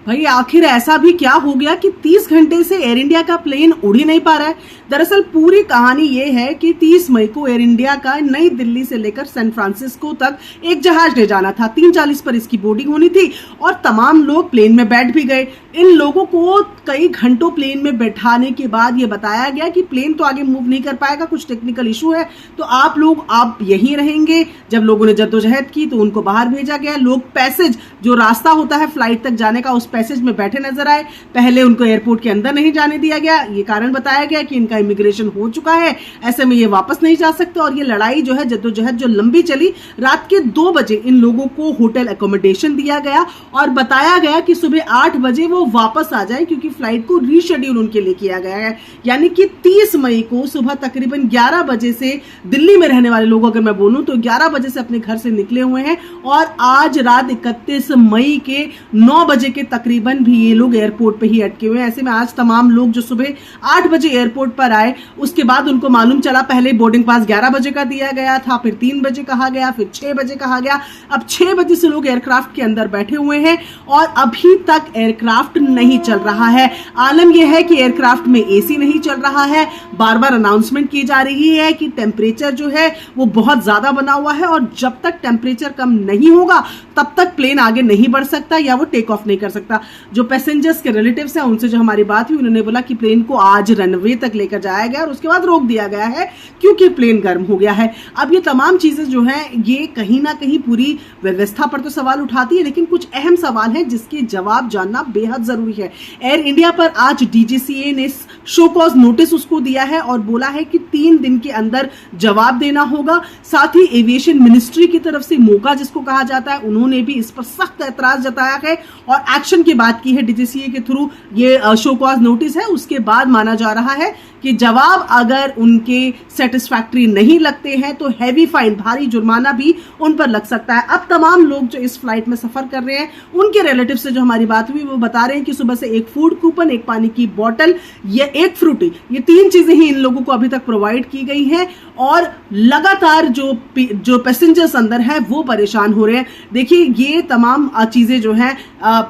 भाई आखिर ऐसा भी क्या हो गया कि 30 घंटे से एयर इंडिया का प्लेन उड़ ही नहीं पा रहा है। दरअसल पूरी कहानी ये है कि 30 मई को एयर इंडिया का नई दिल्ली से लेकर सैन फ्रांसिस्को तक एक जहाज ले जाना था। 3:40 पर इसकी बोर्डिंग होनी थी और तमाम लोग प्लेन में बैठ भी गए। इन लोगों को कई घंटों प्लेन में बैठाने के बाद ये बताया गया कि प्लेन तो आगे मूव नहीं कर पाएगा, कुछ टेक्निकल इशू है, तो आप लोग आप यहीं रहेंगे। जब लोगों ने जद्दोजहद की तो उनको बाहर भेजा गया। लोग पैसेज जो रास्ता होता है फ्लाइट तक जाने का, उस पैसेज में बैठे नजर आए। पहले उनको एयरपोर्ट के अंदर नहीं जाने दिया गया। ये कारण बताया गया कि इनका इमिग्रेशन हो चुका है, ऐसे में ये वापस नहीं जा सकते। और ये लड़ाई जो है, जद्दोजहद जो लंबी चली, रात के 2 बजे इन लोगों को होटल एकोमोडेशन दिया गया और बताया गया कि सुबह 8 बजे वो वापस आ जाए, क्योंकि फ्लाइट को रीशेड्यूल उनके लिए किया गया है। यानी कि 30 मई को सुबह तकरीबन 11 बजे से दिल्ली में रहने वाले लोग, अगर मैं बोलूं तो 11 बजे से अपने घर से निकले हुए हैं और आज रात 31 मई के 9 बजे के तकरीबन भी ये लोग एयरपोर्ट पे ही अटके हुए हैं। ऐसे में आज तमाम लोग जो सुबह 8 बजे एयरपोर्ट पर आए, उसके बाद उनको मालूम चला, पहले बोर्डिंग पास 11 बजे का दिया गया था, फिर 3 बजे कहा गया, फिर 6 बजे कहा गया। अब 6 बजे से लोग एयरक्राफ्ट के अंदर बैठे हुए हैं और अभी तक एयरक्राफ्ट नहीं चल रहा है। आलम यह है कि एयरक्राफ्ट में एसी नहीं चल रहा है। बार बार अनाउंसमेंट की जा रही है कि टेम्परेचर जो है वो बहुत ज्यादा बना हुआ है और जब तक टेम्परेचर कम नहीं होगा तब तक प्लेन आगे नहीं बढ़ सकता या वो टेक ऑफ नहीं कर सकता। जो पैसेंजर्स के रिलेटिव्स हैं उनसे जो हमारी बात हुई, उन्होंने बोला कि प्लेन को आज रनवे तक लेकर जाया गया और उसके बाद रोक दिया गया है क्योंकि प्लेन गर्म हो गया है। अब ये तमाम चीजें जो हैं ये कहीं ना कहीं पूरी व्यवस्था पर तो सवाल उठाती है, लेकिन कुछ अहम सवाल हैं जिसके जवाब जानना बेहद जरूरी है। एयर इंडिया पर आज डीजीसीए ने शो कॉज नोटिस उसको दिया है और बोला है कि 3 दिन के अंदर जवाब देना होगा। साथ ही एविएशन मिनिस्ट्री की तरफ से मोका जिसको कहा जाता है, उन्होंने भी इस पर सख्त ऐतराज जताया है और एक्शन की बात की है। डीजीसीए के थ्रू ये शो कॉज नोटिस है, उसके बाद माना जा रहा है कि जवाब अगर उनके सेटिस्फैक्टरी नहीं लगते हैं तो हैवी फाइन, भारी जुर्माना भी उन पर लग सकता है। अब तमाम लोग जो इस फ्लाइट में सफर कर रहे हैं उनके रिलेटिव से जो हमारी बात हुई वो बता रहे हैं कि सुबह से एक फूड कूपन, एक पानी की बोतल, ये एक फ्रूटी, ये 3 चीजें ही इन लोगों को अभी तक प्रोवाइड की गई हैं और लगातार जो पैसेंजर्स अंदर है वो परेशान हो रहे हैं। देखिए ये तमाम चीजें जो हैं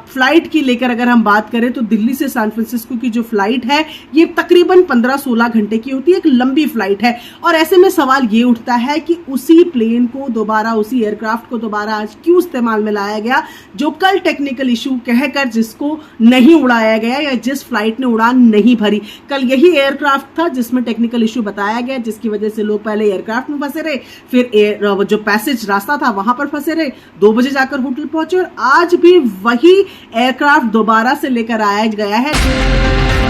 फ्लाइट की लेकर अगर हम बात करें तो दिल्ली से सैन फ्रांसिस्को की जो फ्लाइट है ये तकरीबन 15-16 घंटे की होती है, एक लंबी फ्लाइट है। और ऐसे में सवाल ये उठता है कि उसी प्लेन को दोबारा, उसी एयरक्राफ्ट को दोबारा आज क्यों इस्तेमाल में लाया गया जो कल टेक्निकल इशू कहकर जिसको नहीं उड़ाया गया या जिस फ्लाइट ने उड़ान नहीं भरी। कल यही एयरक्राफ्ट था जिसमें टेक्निकल इशू बताया गया, जिसकी वजह से लोग पहले एयरक्राफ्ट में फंसे रहे, फिर जो पैसेज रास्ता था वहां पर फंसे रहे, 2 बजे जाकर होटल पहुंचे और आज भी वही एयरक्राफ्ट दोबारा से लेकर आया गया है।